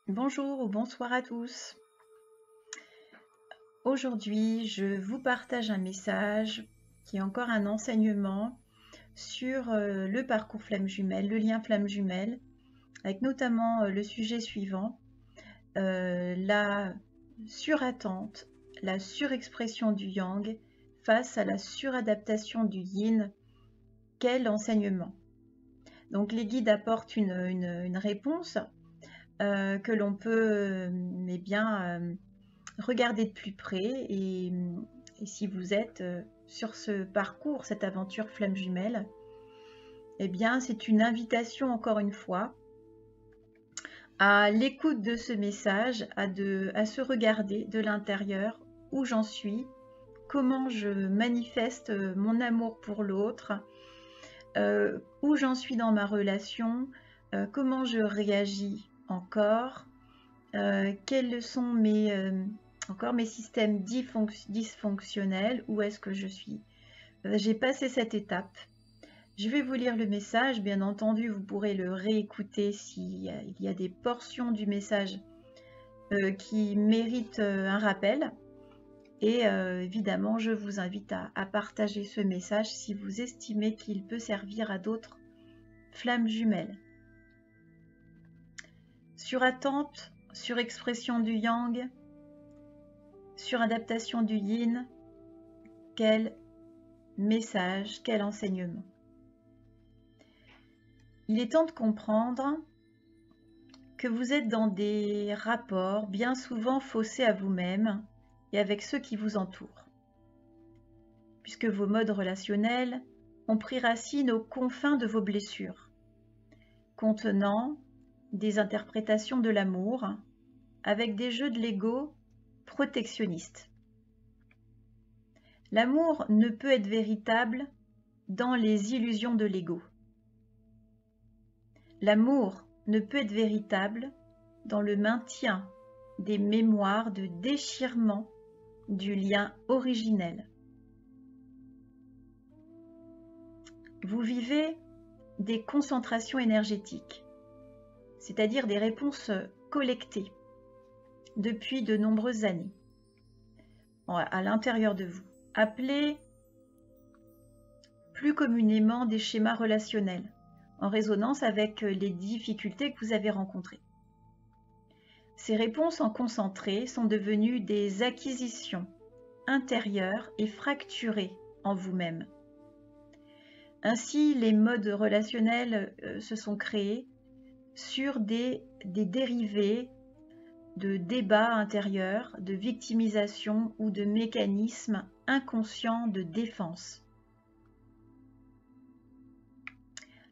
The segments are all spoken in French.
Bonjour ou bonsoir à tous. Aujourd'hui, je vous partage un message qui est encore un enseignement sur le parcours flamme jumelle, le lien flamme jumelle, avec notamment le sujet suivant, la surattente, la surexpression du yang face à la suradaptation du yin. Quel enseignement? Donc les guides apportent une réponse que l'on peut regarder de plus près et si vous êtes sur ce parcours, cette aventure flamme jumelle, eh bien c'est une invitation encore une fois à l'écoute de ce message, à se regarder de l'intérieur, où j'en suis, comment je manifeste mon amour pour l'autre, où j'en suis dans ma relation, comment je réagis encore, quels sont mes systèmes dysfonctionnels, où est-ce que je suis. J'ai passé cette étape. Je vais vous lire le message. Bien entendu, vous pourrez le réécouter s'il y a des portions du message qui méritent un rappel. Et évidemment, je vous invite à partager ce message si vous estimez qu'il peut servir à d'autres flammes jumelles. Surattente, surexpression du yang, suradaptation du yin, quel message, quel enseignement. Il est temps de comprendre que vous êtes dans des rapports bien souvent faussés à vous-même et avec ceux qui vous entourent, puisque vos modes relationnels ont pris racine aux confins de vos blessures, contenant des interprétations de l'amour avec des jeux de l'ego protectionnistes. L'amour ne peut être véritable dans les illusions de l'ego. L'amour ne peut être véritable dans le maintien des mémoires de déchirement du lien originel. Vous vivez des concentrations énergétiques, c'est-à-dire des réponses collectées depuis de nombreuses années à l'intérieur de vous, appelées plus communément des schémas relationnels, en résonance avec les difficultés que vous avez rencontrées. Ces réponses en concentré sont devenues des acquisitions intérieures et fracturées en vous-même. Ainsi, les modes relationnels se sont créés sur des dérivés de débats intérieurs, de victimisation ou de mécanismes inconscients de défense.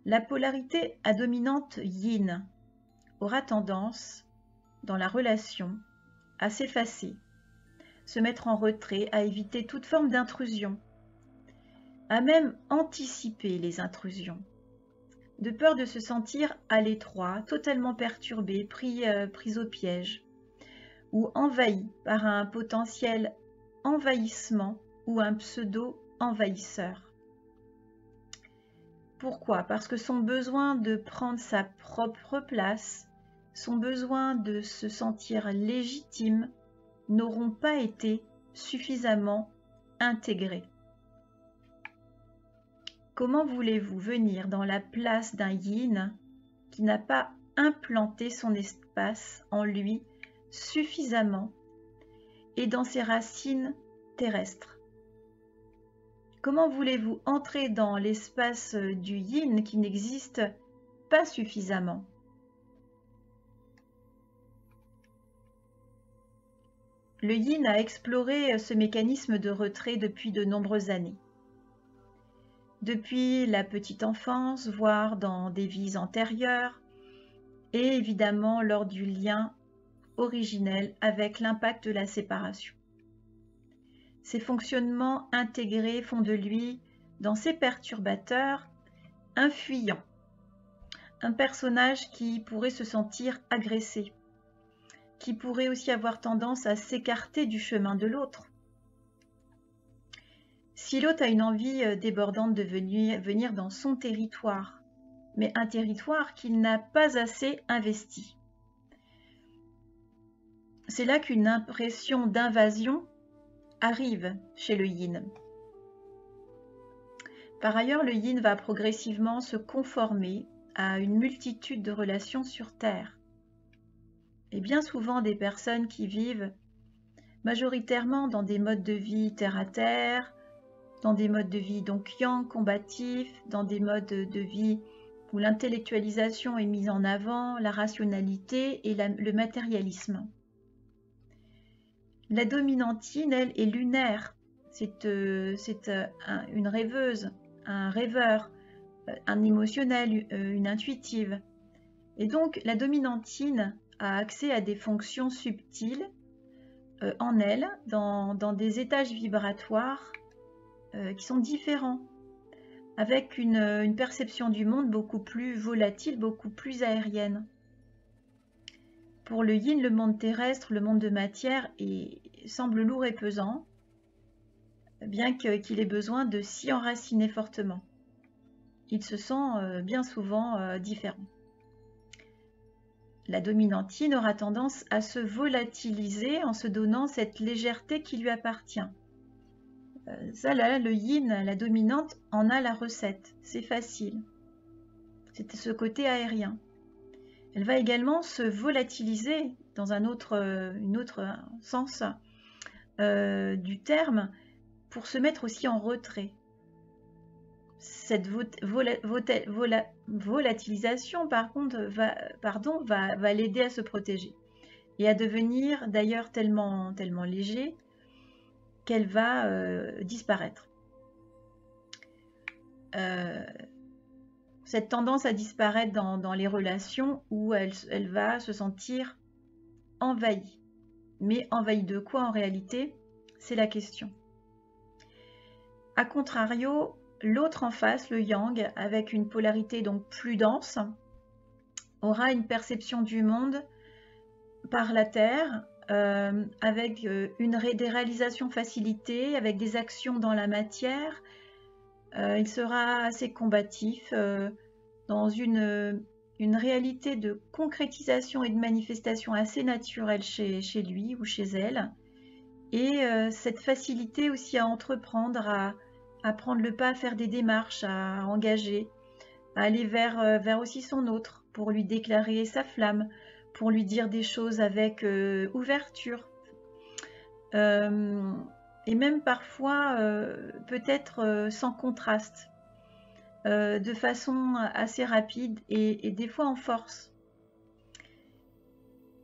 La polarité à dominante yin aura tendance, dans la relation, à s'effacer, se mettre en retrait, à éviter toute forme d'intrusion, à même anticiper les intrusions, de peur de se sentir à l'étroit, totalement perturbé, pris au piège, ou envahi par un potentiel envahissement ou un pseudo-envahisseur. Pourquoi? Parce que son besoin de prendre sa propre place, son besoin de se sentir légitime n'auront pas été suffisamment intégrés. Comment voulez-vous venir dans la place d'un yin qui n'a pas implanté son espace en lui suffisamment et dans ses racines terrestres? Comment voulez-vous entrer dans l'espace du yin qui n'existe pas suffisamment? Le yin a exploré ce mécanisme de retrait depuis de nombreuses années. Depuis la petite enfance, voire dans des vies antérieures, et évidemment lors du lien originel avec l'impact de la séparation. Ces fonctionnements intégrés font de lui, dans ses perturbateurs, un fuyant, un personnage qui pourrait se sentir agressé, qui pourrait aussi avoir tendance à s'écarter du chemin de l'autre. Si l'autre a une envie débordante de venir dans son territoire, mais un territoire qu'il n'a pas assez investi, c'est là qu'une impression d'invasion arrive chez le yin. Par ailleurs, le yin va progressivement se conformer à une multitude de relations sur Terre. Et bien souvent, des personnes qui vivent majoritairement dans des modes de vie terre à terre, dans des modes de vie donc yang, combatifs, dans des modes de vie où l'intellectualisation est mise en avant, la rationalité et le matérialisme. La dominantine, elle, est lunaire. C'est une rêveuse, un rêveur, un émotionnel, une intuitive. Et donc, la dominantine a accès à des fonctions subtiles en elle, dans des étages vibratoires qui sont différents, avec une perception du monde beaucoup plus volatile, beaucoup plus aérienne. Pour le yin, le monde terrestre, le monde de matière semble lourd et pesant, bien qu'il ait besoin de s'y enraciner fortement. Il se sent bien souvent différent. La dominantine aura tendance à se volatiliser en se donnant cette légèreté qui lui appartient. Ça, là, le yin, la dominante, en a la recette. C'est facile. C'est ce côté aérien. Elle va également se volatiliser dans un autre sens du terme pour se mettre aussi en retrait. Cette volatilisation, par contre, va l'aider à se protéger et à devenir d'ailleurs tellement léger qu'elle va disparaître. Cette tendance à disparaître dans les relations où elle va se sentir envahie. Mais envahie de quoi en réalité? C'est la question. A contrario, l'autre en face, le yang, avec une polarité donc plus dense, aura une perception du monde par la terre, avec des réalisations facilitées, avec des actions dans la matière. Il sera assez combatif dans une réalité de concrétisation et de manifestation assez naturelle chez lui ou chez elle. Et cette facilité aussi à entreprendre, à prendre le pas, à faire des démarches, à engager, à aller vers aussi son autre pour lui déclarer sa flamme, pour lui dire des choses avec ouverture. Et même parfois peut-être sans contraste, de façon assez rapide et des fois en force.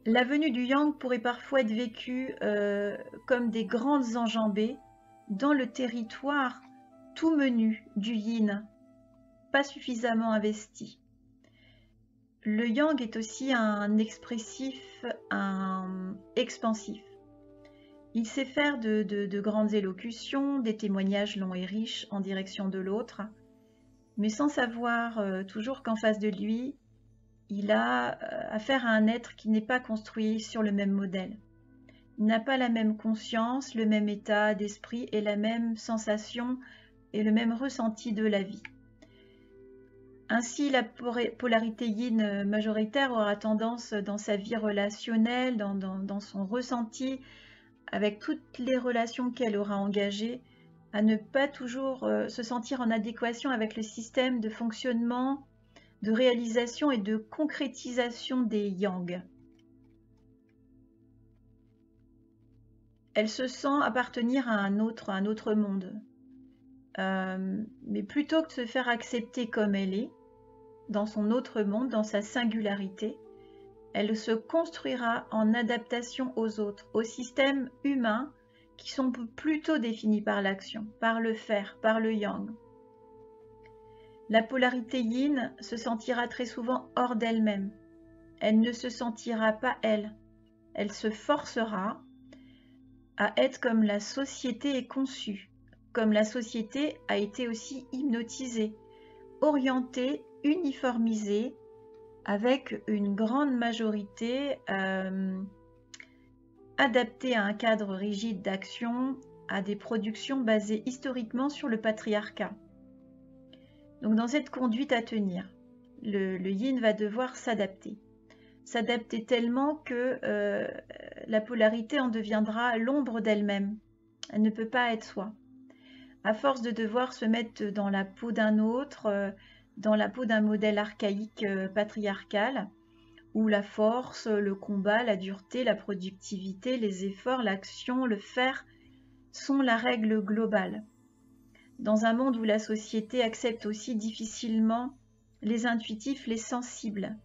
La venue du yang pourrait parfois être vécue comme des grandes enjambées dans le territoire tout menu du yin, pas suffisamment investi. Le yang est aussi un expressif, un expansif. Il sait faire de grandes élocutions, des témoignages longs et riches en direction de l'autre, mais sans savoir toujours qu'en face de lui, il a affaire à un être qui n'est pas construit sur le même modèle. Il n'a pas la même conscience, le même état d'esprit et la même sensation et le même ressenti de la vie. Ainsi, la polarité yin majoritaire aura tendance dans sa vie relationnelle, dans son ressenti, avec toutes les relations qu'elle aura engagées, à ne pas toujours se sentir en adéquation avec le système de fonctionnement, de réalisation et de concrétisation des yang. Elle se sent appartenir à un autre monde. Mais plutôt que de se faire accepter comme elle est, dans son autre monde, dans sa singularité, elle se construira en adaptation aux autres, aux systèmes humains qui sont plutôt définis par l'action, par le faire, par le yang. La polarité yin se sentira très souvent hors d'elle-même. Elle ne se sentira pas elle. Elle se forcera à être comme la société est conçue, comme la société a été aussi hypnotisée, orientée, uniformisée, avec une grande majorité adaptée à un cadre rigide d'action, à des productions basées historiquement sur le patriarcat. Donc dans cette conduite à tenir, le yin va devoir s'adapter. s'adapter tellement que la polarité en deviendra l'ombre d'elle-même. Elle ne peut pas être soi. À force de devoir se mettre dans la peau d'un autre, dans la peau d'un modèle archaïque patriarcal, où la force, le combat, la dureté, la productivité, les efforts, l'action, le faire sont la règle globale. Dans un monde où la société accepte aussi difficilement les intuitifs, les sensibles,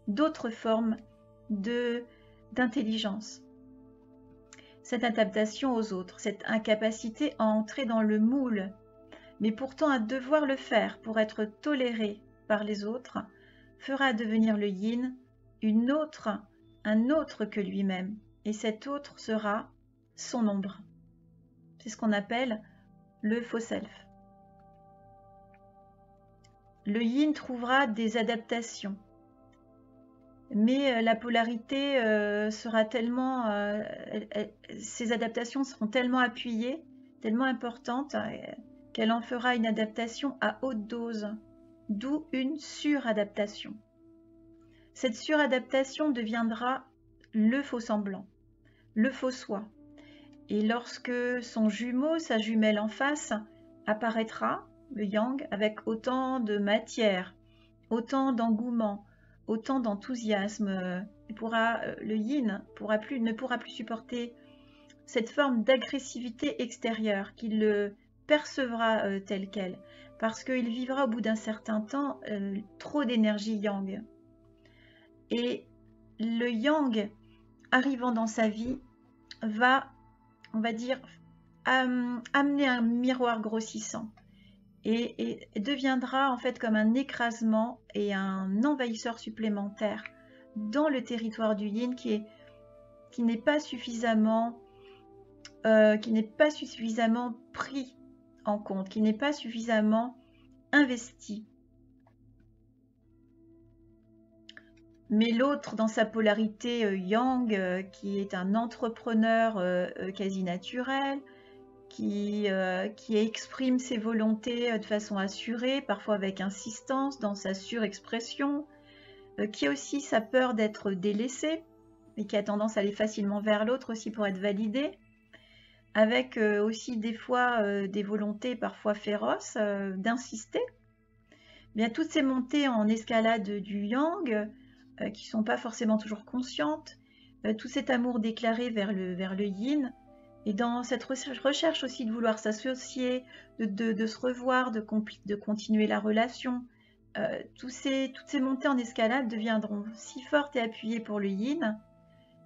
d'autres formes d'intelligence. Cette adaptation aux autres, cette incapacité à entrer dans le moule, mais pourtant à devoir le faire pour être toléré par les autres, fera devenir le yin un autre que lui-même, et cet autre sera son ombre. C'est ce qu'on appelle le faux self. Le yin trouvera des adaptations, mais la polarité sera tellement, ces adaptations seront tellement appuyées, tellement importantes, qu'elle en fera une adaptation à haute dose, d'où une suradaptation. Cette suradaptation deviendra le faux semblant, le faux soi. Et lorsque son jumeau, sa jumelle en face, apparaîtra, le yang, avec autant de matière, autant d'engouement, autant d'enthousiasme, le yin ne pourra plus supporter cette forme d'agressivité extérieure qu'il le percevra tel quel, parce qu'il vivra au bout d'un certain temps trop d'énergie yang. Et le yang, arrivant dans sa vie, va, on va dire, amener un miroir grossissant et deviendra en fait comme un écrasement et un envahisseur supplémentaire dans le territoire du yin qui n'est pas suffisamment pris en compte, qui n'est pas suffisamment investi. Mais l'autre, dans sa polarité yang, qui est un entrepreneur quasi naturel, qui exprime ses volontés de façon assurée, parfois avec insistance, dans sa surexpression, qui a aussi sa peur d'être délaissé, et qui a tendance à aller facilement vers l'autre aussi pour être validé, avec aussi des fois des volontés parfois féroces d'insister. Bien, toutes ces montées en escalade du yang, qui ne sont pas forcément toujours conscientes, tout cet amour déclaré vers le yin, et dans cette recherche aussi de vouloir s'associer, de se revoir, de continuer la relation, toutes ces montées en escalade deviendront si fortes et appuyées pour le yin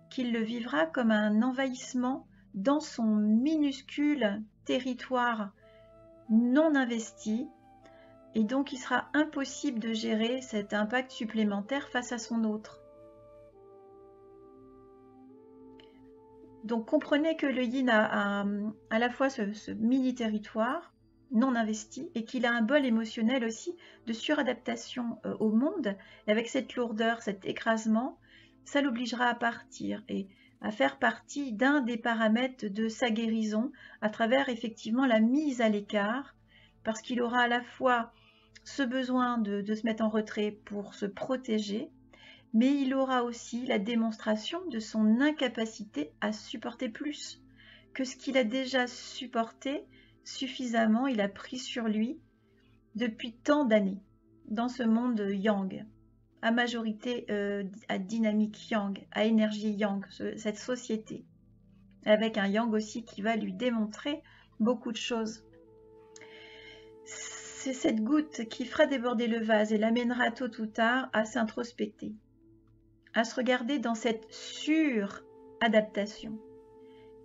qu'il le vivra comme un envahissement dans son minuscule territoire non investi, et donc il sera impossible de gérer cet impact supplémentaire face à son autre. Donc comprenez que le yin a à la fois ce mini-territoire non investi et qu'il a un bol émotionnel aussi de suradaptation au monde. Et avec cette lourdeur, cet écrasement, ça l'obligera à partir et à faire partie d'un des paramètres de sa guérison à travers effectivement la mise à l'écart, parce qu'il aura à la fois ce besoin de se mettre en retrait pour se protéger, mais il aura aussi la démonstration de son incapacité à supporter plus que ce qu'il a déjà supporté suffisamment, il a pris sur lui depuis tant d'années dans ce monde yang, à majorité à dynamique yang, à énergie yang, cette société, avec un yang aussi qui va lui démontrer beaucoup de choses. C'est cette goutte qui fera déborder le vase et l'amènera tôt ou tard à s'introspecter, à se regarder dans cette suradaptation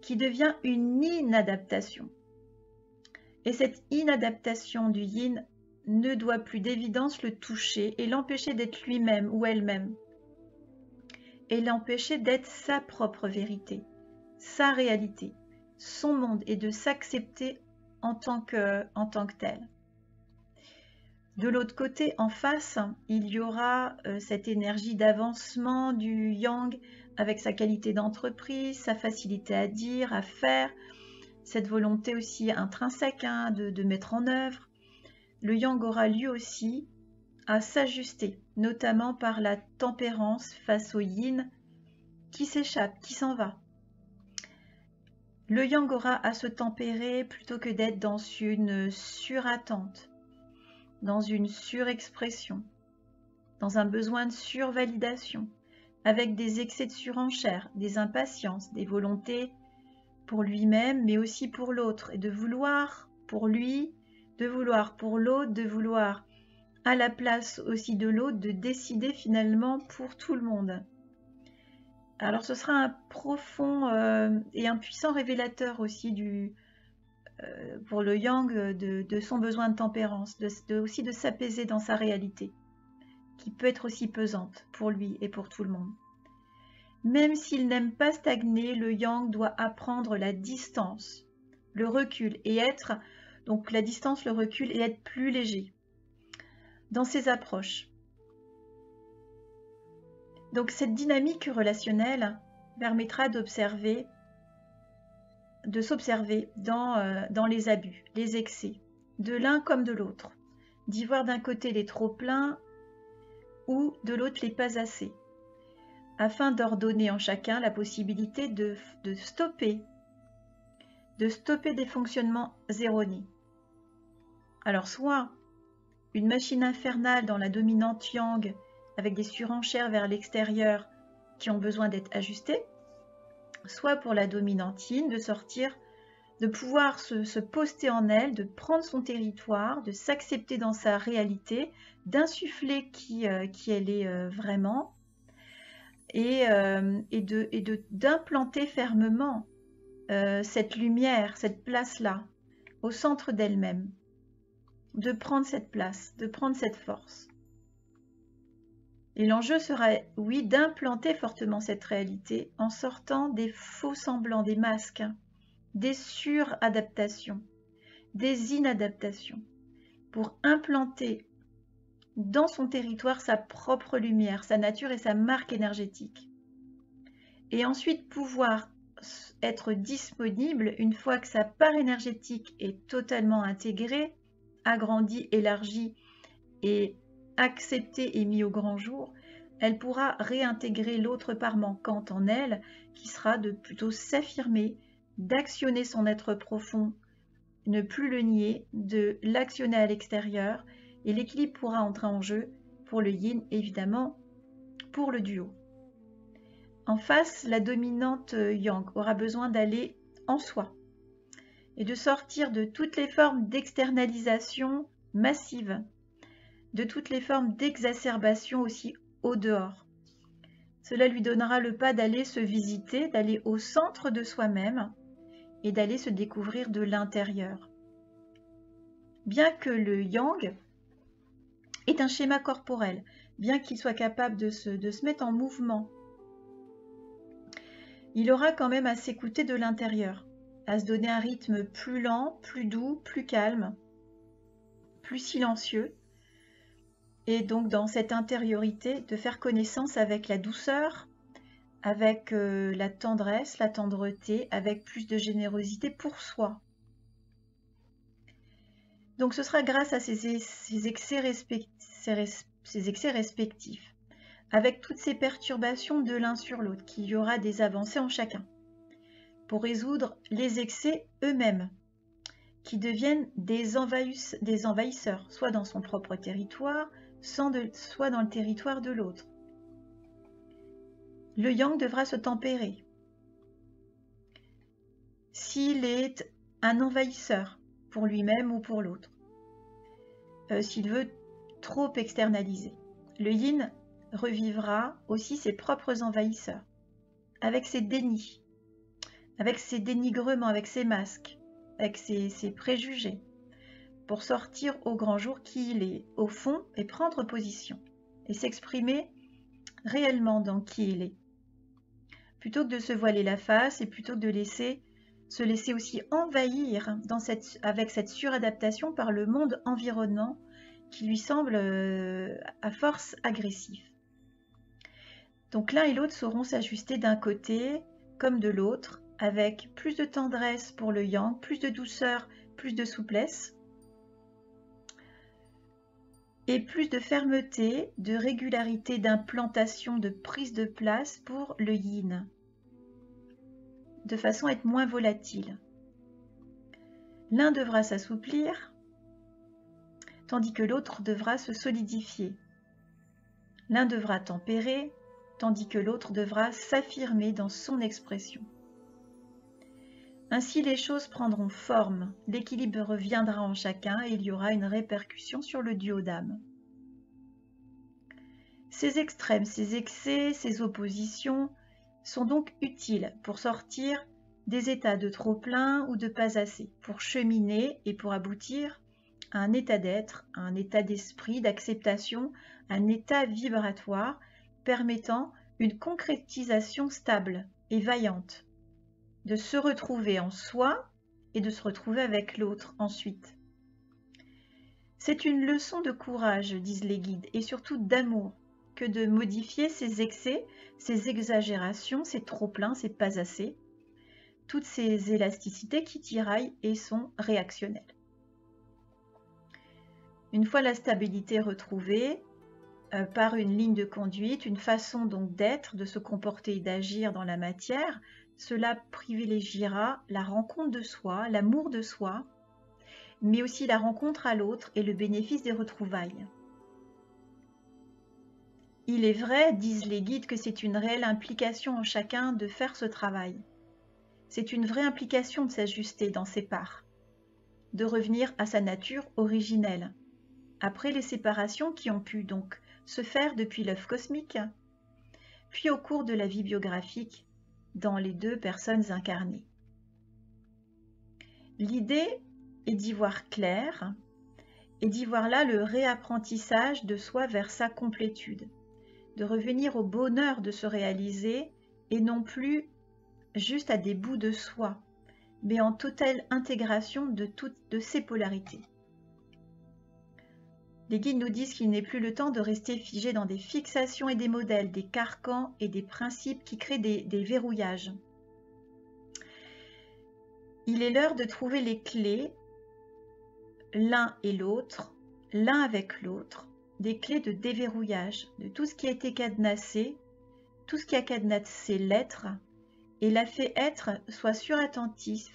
qui devient une inadaptation. Et cette inadaptation du yin ne doit plus d'évidence le toucher et l'empêcher d'être lui-même ou elle-même, et l'empêcher d'être sa propre vérité, sa réalité, son monde, et de s'accepter en tant que tel. De l'autre côté, en face, il y aura cette énergie d'avancement du yang avec sa qualité d'entreprise, sa facilité à dire, à faire, cette volonté aussi intrinsèque de mettre en œuvre. Le yang aura lui aussi à s'ajuster, notamment par la tempérance face au yin qui s'échappe, qui s'en va. Le yang aura à se tempérer plutôt que d'être dans une surattente, dans une surexpression, dans un besoin de survalidation, avec des excès de surenchère, des impatiences, des volontés pour lui-même, mais aussi pour l'autre, et de vouloir pour lui, de vouloir pour l'autre, de vouloir à la place aussi de l'autre, de décider finalement pour tout le monde. Alors ce sera un profond et un puissant révélateur aussi pour le yang de son besoin de tempérance, aussi de s'apaiser dans sa réalité, qui peut être aussi pesante pour lui et pour tout le monde. Même s'il n'aime pas stagner, le yang doit apprendre la distance, le recul et être, donc la distance, le recul et être plus léger dans ses approches. Donc cette dynamique relationnelle permettra de s'observer dans les abus, les excès, de l'un comme de l'autre, d'y voir d'un côté les trop-pleins ou de l'autre les pas assez, afin d'ordonner en chacun la possibilité de stopper des fonctionnements erronés. Alors soit une machine infernale dans la dominante yang avec des surenchères vers l'extérieur qui ont besoin d'être ajustées, soit pour la dominante yin de sortir, de pouvoir se poster en elle, de prendre son territoire, de s'accepter dans sa réalité, d'insuffler qui elle est vraiment et d'implanter fermement cette lumière, cette place-là, au centre d'elle-même, de prendre cette place, de prendre cette force. Et l'enjeu sera, oui, d'implanter fortement cette réalité en sortant des faux semblants, des masques, des suradaptations, des inadaptations, pour implanter dans son territoire sa propre lumière, sa nature et sa marque énergétique. Et ensuite pouvoir être disponible une fois que sa part énergétique est totalement intégrée, agrandie, élargie et acceptée et mise au grand jour, elle pourra réintégrer l'autre part manquante en elle, qui sera de plutôt s'affirmer, d'actionner son être profond, ne plus le nier, de l'actionner à l'extérieur, et l'équilibre pourra entrer en jeu pour le yin, évidemment, pour le duo. En face, la dominante yang aura besoin d'aller en soi et de sortir de toutes les formes d'externalisation massive, de toutes les formes d'exacerbation aussi au dehors. Cela lui donnera le pas d'aller se visiter, d'aller au centre de soi-même et d'aller se découvrir de l'intérieur. Bien que le yang est un schéma corporel, bien qu'il soit capable de se mettre en mouvement, il aura quand même à s'écouter de l'intérieur, à se donner un rythme plus lent, plus doux, plus calme, plus silencieux, et donc dans cette intériorité de faire connaissance avec la douceur, avec la tendresse, la tendreté, avec plus de générosité pour soi. Donc ce sera grâce à ces excès respectifs, avec toutes ces perturbations de l'un sur l'autre, qu'il y aura des avancées en chacun, pour résoudre les excès eux-mêmes, qui deviennent des envahisseurs, soit dans son propre territoire, soit dans le territoire de l'autre. Le yang devra se tempérer. S'il est un envahisseur pour lui-même ou pour l'autre, s'il veut trop externaliser, le yin revivra aussi ses propres envahisseurs, avec ses dénis, avec ses dénigrements, avec ses masques, avec ses préjugés, pour sortir au grand jour qui il est, au fond, et prendre position, et s'exprimer réellement dans qui il est, plutôt que de se voiler la face, et plutôt que de se laisser aussi envahir avec cette suradaptation par le monde environnant qui lui semble à force agressif. Donc l'un et l'autre sauront s'ajuster d'un côté comme de l'autre, avec plus de tendresse pour le yang, plus de douceur, plus de souplesse, et plus de fermeté, de régularité d'implantation, de prise de place pour le yin, de façon à être moins volatile. L'un devra s'assouplir, tandis que l'autre devra se solidifier. L'un devra tempérer, tandis que l'autre devra s'affirmer dans son expression. Ainsi, les choses prendront forme, l'équilibre reviendra en chacun et il y aura une répercussion sur le duo d'âme. Ces extrêmes, ces excès, ces oppositions sont donc utiles pour sortir des états de trop-plein ou de pas assez, pour cheminer et pour aboutir à un état d'être, à un état d'esprit, d'acceptation, un état vibratoire permettant une concrétisation stable et vaillante, de se retrouver en soi et de se retrouver avec l'autre ensuite. C'est une leçon de courage, disent les guides, et surtout d'amour, que de modifier ces excès, ces exagérations, ces trop-pleins, ces pas assez, toutes ces élasticités qui tiraillent et sont réactionnelles. Une fois la stabilité retrouvée, par une ligne de conduite, une façon donc d'être, de se comporter et d'agir dans la matière, cela privilégiera la rencontre de soi, l'amour de soi, mais aussi la rencontre à l'autre et le bénéfice des retrouvailles. Il est vrai, disent les guides, que c'est une réelle implication en chacun de faire ce travail. C'est une vraie implication de s'ajuster dans ses parts, de revenir à sa nature originelle, après les séparations qui ont pu donc se faire depuis l'œuf cosmique, puis au cours de la vie biographique dans les deux personnes incarnées. L'idée est d'y voir clair et d'y voir là le réapprentissage de soi vers sa complétude, de revenir au bonheur de se réaliser et non plus juste à des bouts de soi, mais en totale intégration de toutes de ces polarités. Les guides nous disent qu'il n'est plus le temps de rester figé dans des fixations et des modèles, des carcans et des principes qui créent des verrouillages. Il est l'heure de trouver les clés, l'un et l'autre, l'un avec l'autre, des clés de déverrouillage de tout ce qui a été cadenassé, tout ce qui a cadenassé l'être, et l'a fait être soit surattentiste,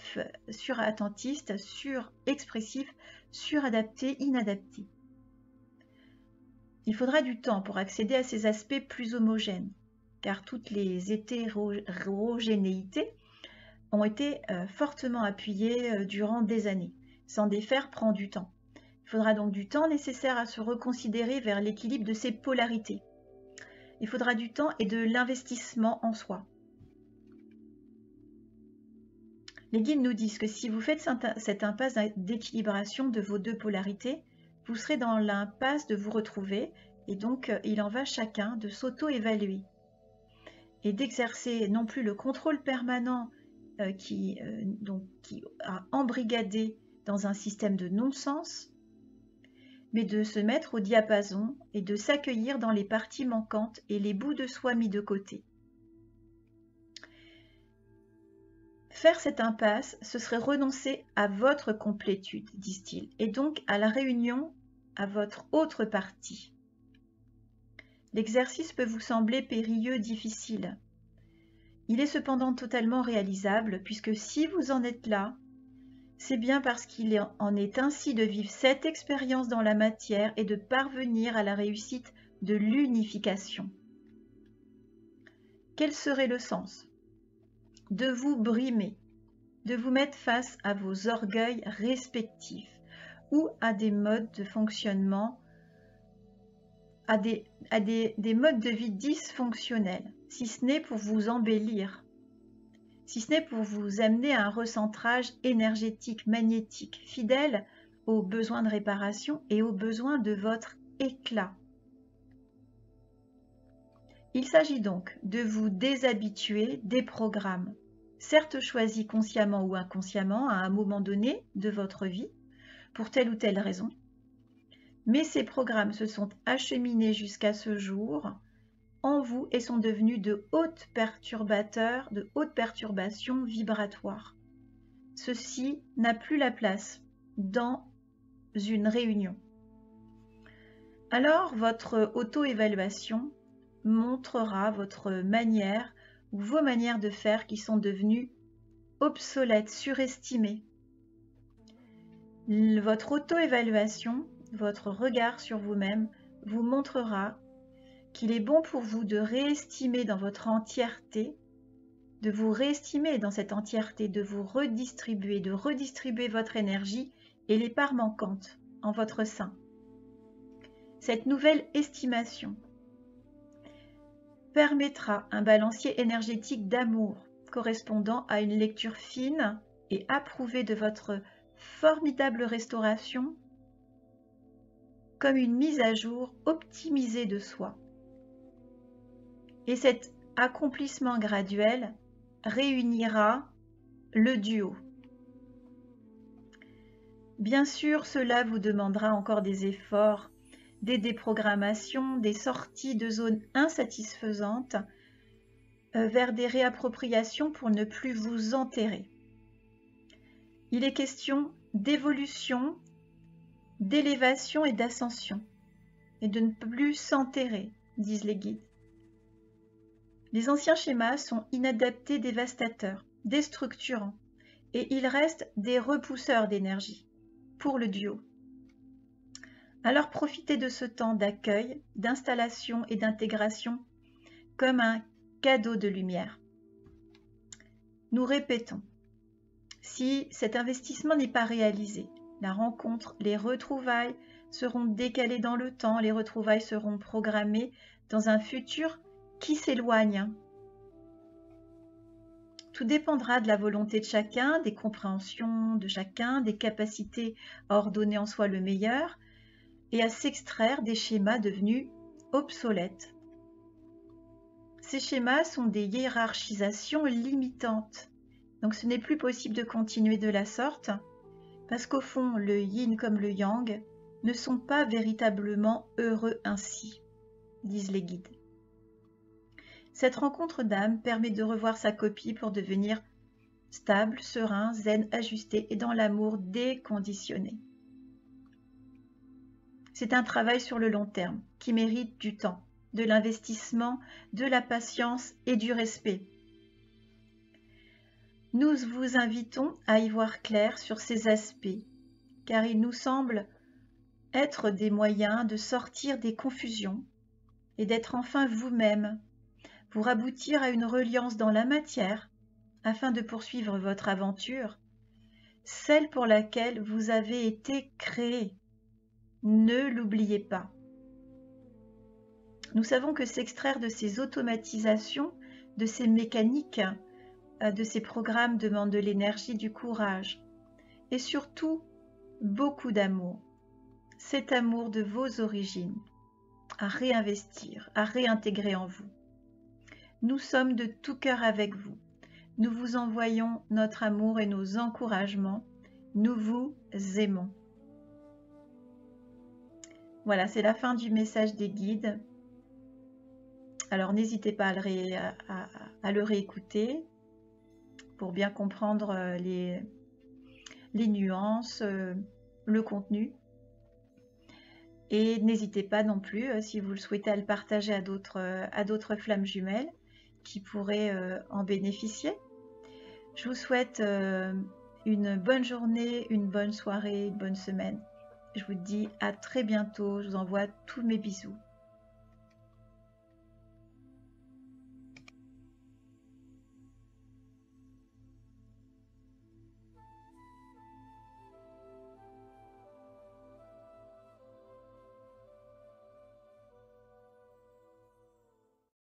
surexpressif, suradapté, inadapté. Il faudra du temps pour accéder à ces aspects plus homogènes, car toutes les hétérogénéités ont été fortement appuyées durant des années. S'en défaire prend du temps. Il faudra donc du temps nécessaire à se reconsidérer vers l'équilibre de ces polarités. Il faudra du temps et de l'investissement en soi. Les guides nous disent que si vous faites cette impasse d'équilibration de vos deux polarités, vous serez dans l'impasse de vous retrouver et donc il en va chacun de s'auto-évaluer et d'exercer non plus le contrôle permanent qui a embrigadé dans un système de non-sens, mais de se mettre au diapason et de s'accueillir dans les parties manquantes et les bouts de soi mis de côté. Faire cette impasse, ce serait renoncer à votre complétude, disent-ils, et donc à la réunion à votre autre partie. L'exercice peut vous sembler périlleux, difficile. Il est cependant totalement réalisable, puisque si vous en êtes là, c'est bien parce qu'il en est ainsi de vivre cette expérience dans la matière et de parvenir à la réussite de l'unification. Quel serait le sens ? De vous brimer, de vous mettre face à vos orgueils respectifs ou à des modes de fonctionnement, à des modes de vie dysfonctionnels, si ce n'est pour vous embellir, si ce n'est pour vous amener à un recentrage énergétique, magnétique, fidèle aux besoins de réparation et aux besoins de votre éclat. Il s'agit donc de vous déshabituer des programmes, certes choisis consciemment ou inconsciemment à un moment donné de votre vie, pour telle ou telle raison, mais ces programmes se sont acheminés jusqu'à ce jour en vous et sont devenus de hautes perturbateurs, de hautes perturbations vibratoires. Ceci n'a plus la place dans une réunion. Alors, votre auto-évaluation montrera votre manière ou vos manières de faire qui sont devenues obsolètes, surestimées. Votre auto-évaluation, votre regard sur vous-même vous montrera qu'il est bon pour vous de réestimer dans votre entièreté, de vous réestimer dans cette entièreté, de vous redistribuer, de redistribuer votre énergie et les parts manquantes en votre sein. Cette nouvelle estimation permettra un balancier énergétique d'amour correspondant à une lecture fine et approuvée de votre formidable restauration comme une mise à jour optimisée de soi. Et cet accomplissement graduel réunira le duo. Bien sûr, cela vous demandera encore des efforts, des déprogrammations, des sorties de zones insatisfaisantes vers des réappropriations pour ne plus vous enterrer. Il est question d'évolution, d'élévation et d'ascension, et de ne plus s'enterrer, disent les guides. Les anciens schémas sont inadaptés, dévastateurs, déstructurants, et ils restent des repousseurs d'énergie pour le duo. Alors profitez de ce temps d'accueil, d'installation et d'intégration comme un cadeau de lumière. Nous répétons, si cet investissement n'est pas réalisé, la rencontre, les retrouvailles seront décalées dans le temps, les retrouvailles seront programmées dans un futur qui s'éloigne. Tout dépendra de la volonté de chacun, des compréhensions de chacun, des capacités à ordonner en soi le meilleur et à s'extraire des schémas devenus obsolètes. Ces schémas sont des hiérarchisations limitantes. Donc ce n'est plus possible de continuer de la sorte parce qu'au fond, le yin comme le yang ne sont pas véritablement heureux ainsi, disent les guides. Cette rencontre d'âme permet de revoir sa copie pour devenir stable, serein, zen, ajusté et dans l'amour déconditionné. C'est un travail sur le long terme qui mérite du temps, de l'investissement, de la patience et du respect. Nous vous invitons à y voir clair sur ces aspects, car il nous semble être des moyens de sortir des confusions et d'être enfin vous-même, pour aboutir à une reliance dans la matière, afin de poursuivre votre aventure, celle pour laquelle vous avez été créé. Ne l'oubliez pas. Nous savons que s'extraire de ces automatisations, de ces mécaniques, de ces programmes demande de l'énergie, du courage et surtout beaucoup d'amour. Cet amour de vos origines à réinvestir, à réintégrer en vous. Nous sommes de tout cœur avec vous. Nous vous envoyons notre amour et nos encouragements. Nous vous aimons. Voilà, c'est la fin du message des guides. Alors n'hésitez pas à le réécouter pour bien comprendre les nuances, le contenu. Et n'hésitez pas non plus, si vous le souhaitez, à le partager à d'autres flammes jumelles qui pourraient en bénéficier. Je vous souhaite une bonne journée, une bonne soirée, une bonne semaine. Je vous dis à très bientôt. Je vous envoie tous mes bisous.